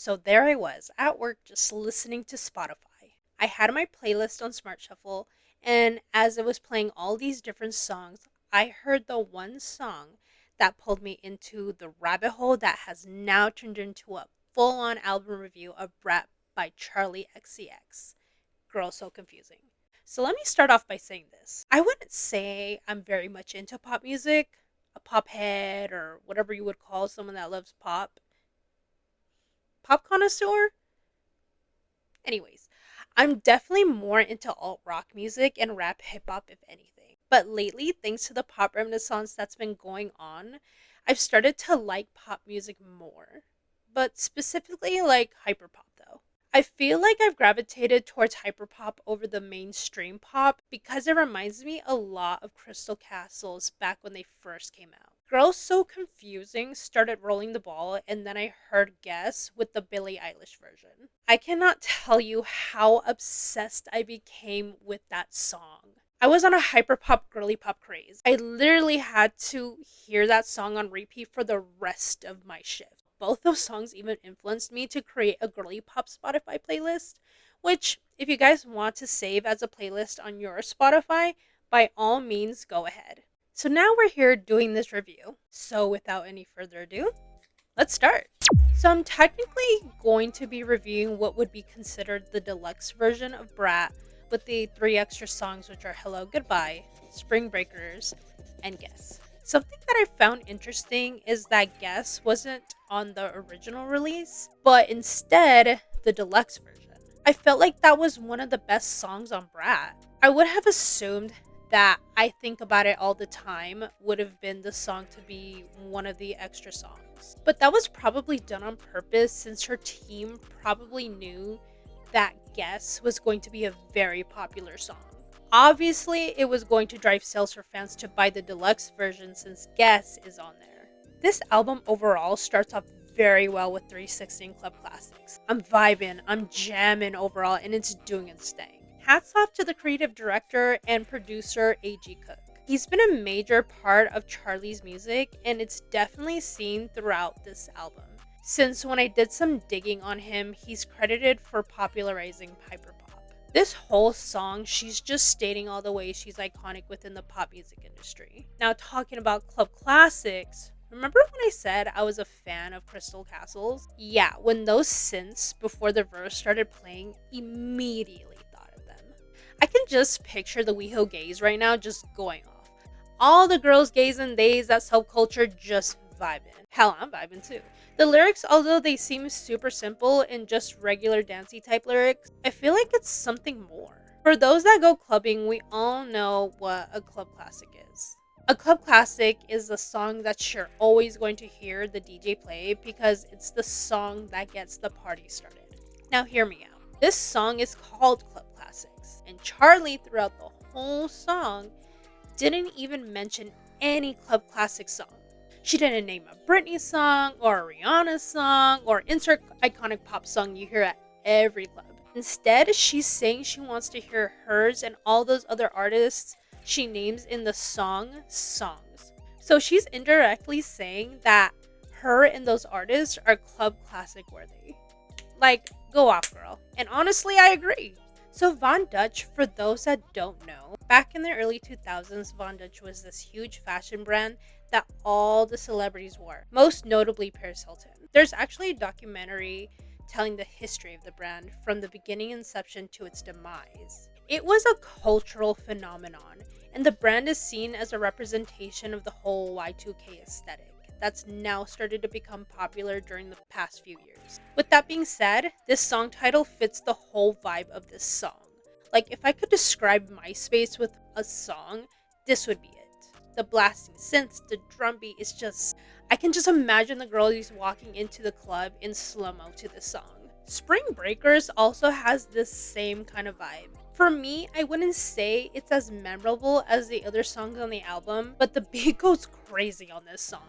So there I was at work just listening to Spotify. I had my playlist on Smart Shuffle, and as it was playing all these different songs, I heard the one song that pulled me into the rabbit hole that has now turned into a full on album review of Brat by Charli XCX. Girl, so confusing. So let me start off by saying this. I wouldn't say I'm very much into pop music, a pop head, or whatever you would call someone that loves pop. Pop connoisseur? Anyways, I'm definitely more into alt rock music and rap hip hop, if anything. But lately, thanks to the pop renaissance that's been going on, I've started to like pop music more. But specifically like hyperpop though. I feel like I've gravitated towards hyperpop over the mainstream pop because it reminds me a lot of Crystal Castles back when they first came out. Girls So Confusing started rolling the ball, and then I heard Guess with the Billie Eilish version. I cannot tell you how obsessed I became with that song. I was on a hyperpop girly pop craze. I literally had to hear that song on repeat for the rest of my shift. Both those songs even influenced me to create a girly pop Spotify playlist, which, if you guys want to save as a playlist on your Spotify, by all means go ahead. So now we're here doing this review. So without any further ado, let's start. So I'm technically going to be reviewing what would be considered the deluxe version of Brat with the 3 extra songs, which are Hello Goodbye, Spring Breakers, and Guess. Something that I found interesting is that Guess wasn't on the original release, but instead the deluxe version. I felt like that was one of the best songs on Brat. I would have assumed that I Think About It All the Time would have been the song to be one of the extra songs. But that was probably done on purpose since her team probably knew that Guess was going to be a very popular song. Obviously, it was going to drive sales for fans to buy the deluxe version since Guess is on there. This album overall starts off very well with 316 Club Classics. I'm vibing, I'm jamming overall, and it's doing its thing. Hats off to the creative director and producer A.G. Cook. He's been a major part of Charli's music, and it's definitely seen throughout this album. Since when I did some digging on him, he's credited for popularizing hyperpop. This whole song, she's just stating all the ways she's iconic within the pop music industry. Now, talking about club classics, remember when I said I was a fan of Crystal Castles? Yeah, when those synths before the verse started playing, immediately thought of them. I can just picture the WeHo gays right now just going off. All the girls, gays, and theys, that subculture just vibing. Hell, I'm vibing too. The lyrics, although they seem super simple and just regular dancey type lyrics, I feel like it's something more. For those that go clubbing, we all know what a club classic is. A club classic is the song that you're always going to hear the DJ play because it's the song that gets the party started. Now hear me out. This song is called Club Classics, and Charli throughout the whole song didn't even mention any club classic song. She didn't name a Britney song or a Rihanna song or insert iconic pop song you hear at every club. Instead, she's saying she wants to hear hers and all those other artists she names in the song songs. So she's indirectly saying that her and those artists are club classic worthy. Like, go off, girl. And honestly, I agree. So Von Dutch, for those that don't know, back in the early 2000s, Von Dutch was this huge fashion brand that all the celebrities wore, most notably Paris Hilton. There's actually a documentary telling the history of the brand from the beginning inception to its demise. It was a cultural phenomenon, and the brand is seen as a representation of the whole Y2K aesthetic that's now started to become popular during the past few years. With that being said, this song title fits the whole vibe of this song. Like, if I could describe MySpace with a song, this would be it. The blasting synths, the drum beat is just... I can just imagine the girlies walking into the club in slow-mo to this song. Spring Breakers also has this same kind of vibe. For me, I wouldn't say it's as memorable as the other songs on the album, but the beat goes crazy on this song.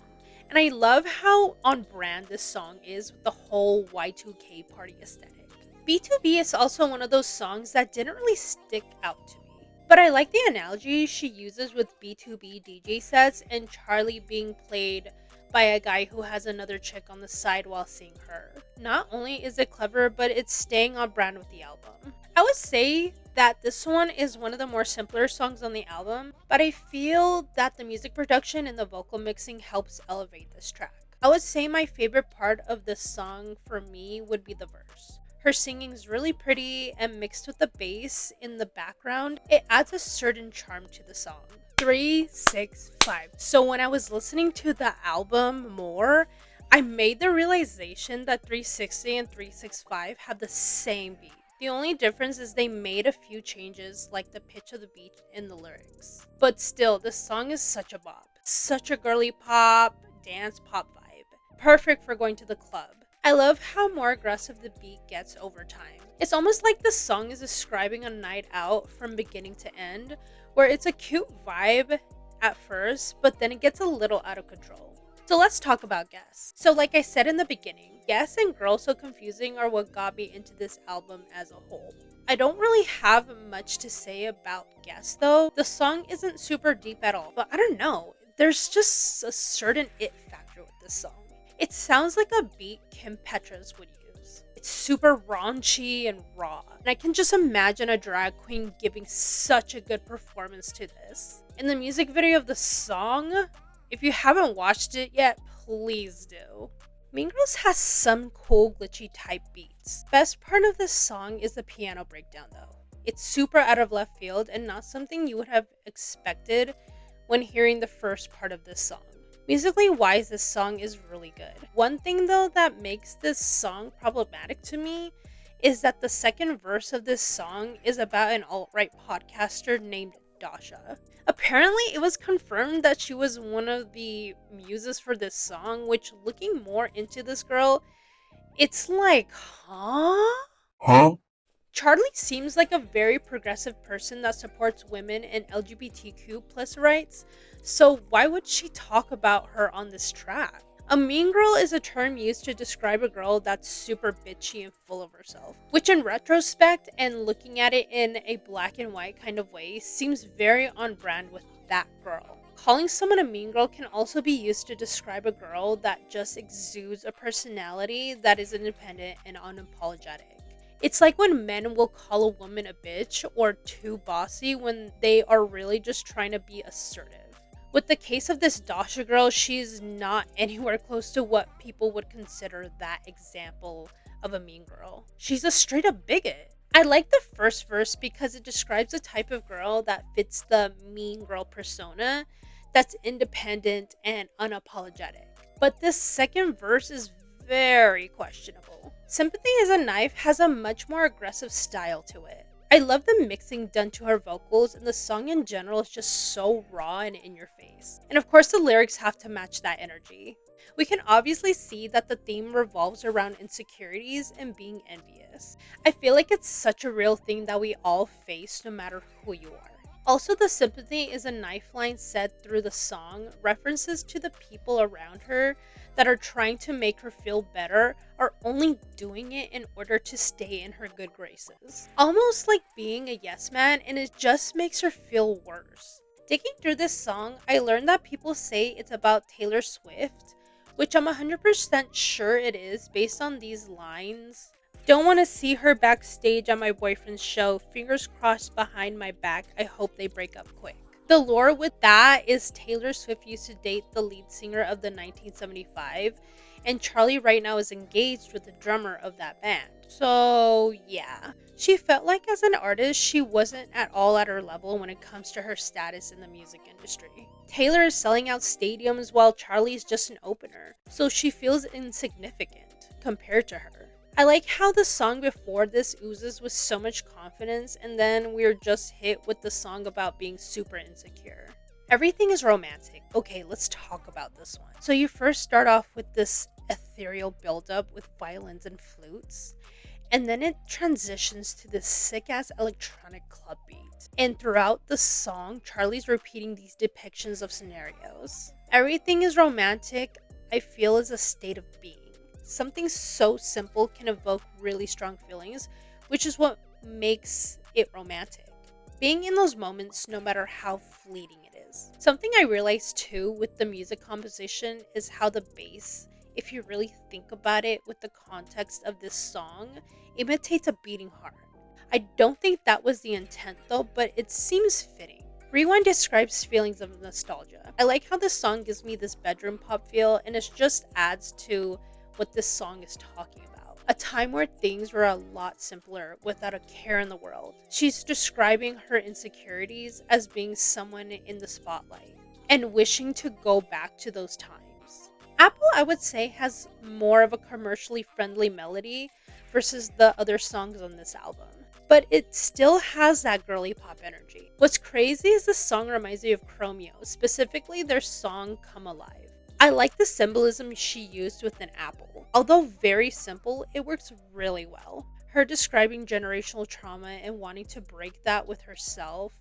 And I love how on brand this song is with the whole Y2K party aesthetic. B2B is also one of those songs that didn't really stick out to me. But I like the analogy she uses with B2B DJ sets and Charli being played by a guy who has another chick on the side while seeing her. Not only is it clever, but it's staying on brand with the album. I would say that this one is one of the more simpler songs on the album, but I feel that the music production and the vocal mixing helps elevate this track. I would say my favorite part of this song for me would be the verse. Her singing is really pretty, and mixed with the bass in the background, it adds a certain charm to the song. 365. So when I was listening to the album more, I made the realization that 360 and 365 have the same beat. The only difference is they made a few changes, like the pitch of the beat in the lyrics. But still, this song is such a bop. Such a girly pop, dance pop vibe. Perfect for going to the club. I love how more aggressive the beat gets over time. It's almost like the song is describing a night out from beginning to end, where it's a cute vibe at first, but then it gets a little out of control. So let's talk about Guess. So like I said in the beginning, Guess and Girl So Confusing are what got me into this album as a whole. I don't really have much to say about Guess though. The song isn't super deep at all, but I don't know. There's just a certain it factor with this song. It sounds like a beat Kim Petras would use. It's super raunchy and raw, and I can just imagine a drag queen giving such a good performance to this. In the music video of the song, if you haven't watched it yet, please do. Mean Girls has some cool glitchy type beats. Best part of this song is the piano breakdown though. It's super out of left field and not something you would have expected when hearing the first part of this song. Musically wise, this song is really good. One thing though that makes this song problematic to me is that the second verse of this song is about an alt-right podcaster named Dasha. Apparently, it was confirmed that she was one of the muses for this song, which looking more into this girl, it's like, huh? Charli seems like a very progressive person that supports women and LGBTQ plus rights, so why would she talk about her on this track? A mean girl is a term used to describe a girl that's super bitchy and full of herself, which in retrospect and looking at it in a black and white kind of way seems very on brand with that girl. Calling someone a mean girl can also be used to describe a girl that just exudes a personality that is independent and unapologetic. It's like when men will call a woman a bitch or too bossy when they are really just trying to be assertive. With the case of this Dasha girl, she's not anywhere close to what people would consider that example of a mean girl. She's a straight up bigot. I like the first verse because it describes a type of girl that fits the mean girl persona that's independent and unapologetic. But this second verse is very questionable. Sympathy is a Knife has a much more aggressive style to it. I love the mixing done to her vocals, and the song in general is just so raw and in your face. And of course the lyrics have to match that energy. We can obviously see that the theme revolves around insecurities and being envious. I feel like it's such a real thing that we all face no matter who you are. Also, the sympathy is a knife line said through the song. References to the people around her that are trying to make her feel better are only doing it in order to stay in her good graces. Almost like being a yes man, and it just makes her feel worse. Digging through this song, I learned that people say it's about Taylor Swift, which I'm 100% sure it is based on these lines. Don't want to see her backstage at my boyfriend's show. Fingers crossed behind my back. I hope they break up quick. The lore with that is Taylor Swift used to date the lead singer of the 1975, and Charli right now is engaged with the drummer of that band. So yeah, she felt like as an artist, she wasn't at all at her level when it comes to her status in the music industry. Taylor is selling out stadiums while Charli is just an opener, so she feels insignificant compared to her. I like how the song before this oozes with so much confidence, and then we're just hit with the song about being super insecure. Everything is romantic. Okay, let's talk about this one. So you first start off with this ethereal buildup with violins and flutes, and then it transitions to this sick-ass electronic club beat. And throughout the song, Charli's repeating these depictions of scenarios. Everything is romantic, I feel, is a state of being. Something so simple can evoke really strong feelings, which is what makes it romantic. Being in those moments, no matter how fleeting it is. Something I realized too with the music composition is how the bass, if you really think about it with the context of this song, imitates a beating heart. I don't think that was the intent though, but it seems fitting. Rewind describes feelings of nostalgia. I like how this song gives me this bedroom pop feel, and it just adds to what this song is talking about. A time where things were a lot simpler without a care in the world. She's describing her insecurities as being someone in the spotlight and wishing to go back to those times. Apple, I would say, has more of a commercially friendly melody versus the other songs on this album, but it still has that girly pop energy. What's crazy is this song reminds me of Chromeo, specifically their song Come Alive. I like the symbolism she used with an apple. Although very simple, it works really well. Her describing generational trauma and wanting to break that with herself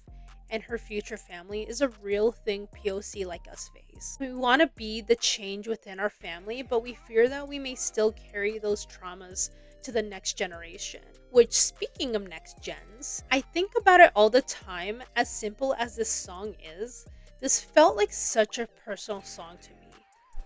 and her future family is a real thing POC like us face. We want to be the change within our family, but we fear that we may still carry those traumas to the next generation. Which, speaking of next gens, I think about it all the time. As simple as this song is, this felt like such a personal song to me.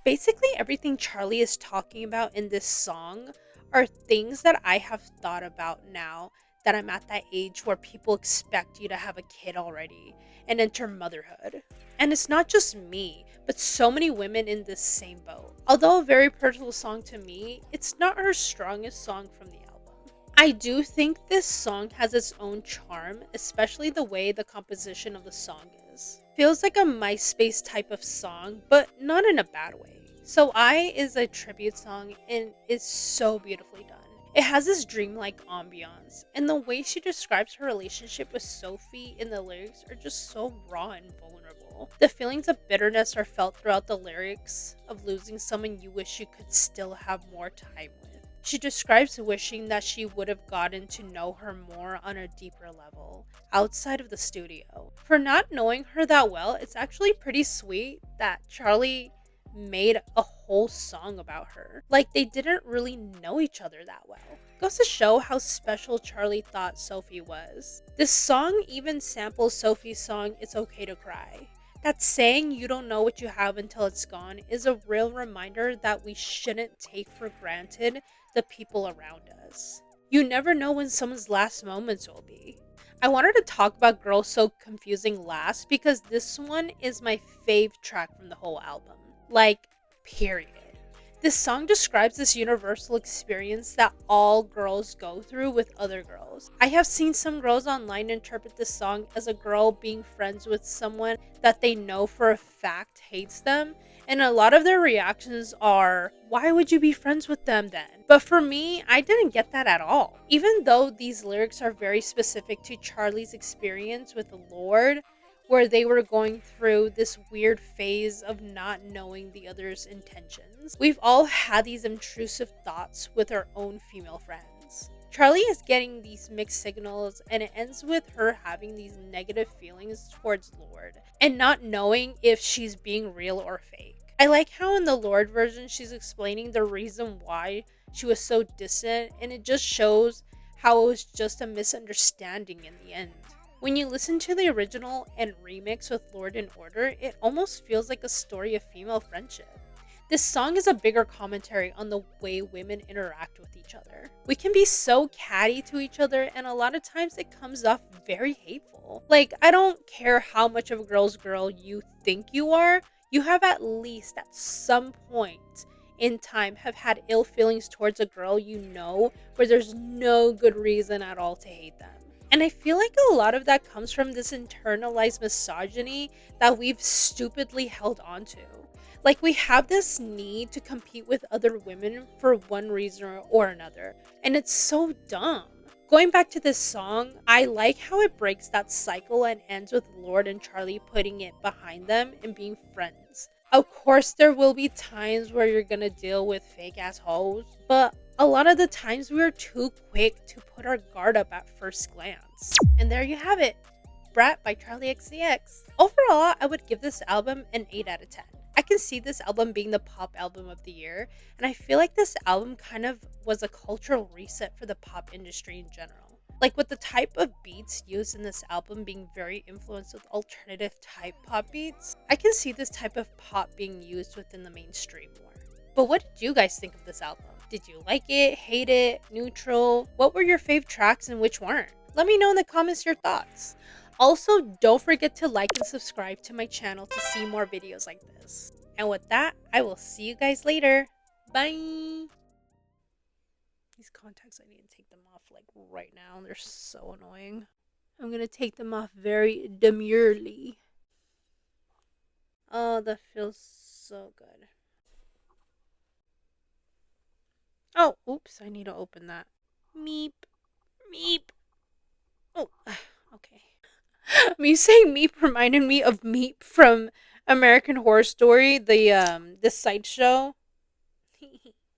Basically, everything Charli is talking about in this song are things that I have thought about now that I'm at that age where people expect you to have a kid already and enter motherhood. And it's not just me, but so many women in this same boat. Although a very personal song to me, it's not her strongest song from the album. I do think this song has its own charm, especially the way the composition of the song is. Feels like a MySpace type of song, but not in a bad way. So I is a tribute song and it's so beautifully done. It has this dreamlike ambiance, and the way she describes her relationship with Sophie in the lyrics are just so raw and vulnerable. The feelings of bitterness are felt throughout the lyrics of losing someone you wish you could still have more time with. She describes wishing that she would have gotten to know her more on a deeper level, outside of the studio. For not knowing her that well, it's actually pretty sweet that Charli made a whole song about her. Like, they didn't really know each other that well. Goes to show how special Charli thought Sophie was. This song even samples Sophie's song It's Okay to Cry. That saying you don't know what you have until it's gone is a real reminder that we shouldn't take for granted the people around us. You never know when someone's last moments will be. I wanted to talk about Girl So Confusing last because this one is my fave track from the whole album. Like, period. This song describes this universal experience that all girls go through with other girls. I have seen some girls online interpret this song as a girl being friends with someone that they know for a fact hates them, and a lot of their reactions are, why would you be friends with them then? But for me, I didn't get that at all. Even though these lyrics are very specific to Charli's experience with the Lord, where they were going through this weird phase of not knowing the other's intentions. We've all had these intrusive thoughts with our own female friends. Charli is getting these mixed signals, and it ends with her having these negative feelings towards Lord and not knowing if she's being real or fake. I like how in the Lord version she's explaining the reason why she was so distant, and it just shows how it was just a misunderstanding in the end. When you listen to the original and remix with Lord and Order, it almost feels like a story of female friendship. This song is a bigger commentary on the way women interact with each other. We can be so catty to each other, and a lot of times it comes off very hateful. Like, I don't care how much of a girl's girl you think you are, you have at least at some point in time have had ill feelings towards a girl you know where there's no good reason at all to hate them. And I feel like a lot of that comes from this internalized misogyny that we've stupidly held onto. Like, we have this need to compete with other women for one reason or another, and it's so dumb. Going back to this song, I like how it breaks that cycle and ends with Lord and Charli putting it behind them and being friends. Of course, there will be times where you're gonna deal with fake ass hoes, but a lot of the times we are too quick to put our guard up at first glance. And there you have it, Brat by Charli Xcx. Overall, I would give this album an 8 out of 10. I can see this album being the pop album of the year, and I feel like this album kind of was a cultural reset for the pop industry in general. Like with the type of beats used in this album being very influenced with alternative type pop beats, I can see this type of pop being used within the mainstream more. But what did you guys think of this album? Did you like it, hate it, neutral? What were your fave tracks and which weren't? Let me know in the comments your thoughts. Also, don't forget to like and subscribe to my channel to see more videos like this. And with that, I will see you guys later. Bye! These contacts, I need to take them off like right now. They're so annoying. I'm gonna take them off very demurely. Oh, that feels so good. Oh, oops, I need to open that. Meep. Meep. Oh, okay. Me saying meep reminded me of Meep from American Horror Story, the sideshow.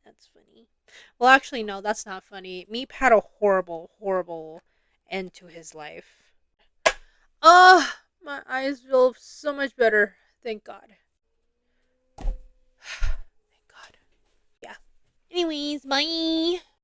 That's funny. Well, actually, no, that's not funny. Meep had a horrible, horrible end to his life. Oh, my eyes feel so much better. Thank God. Thank God. Yeah. Anyways, bye.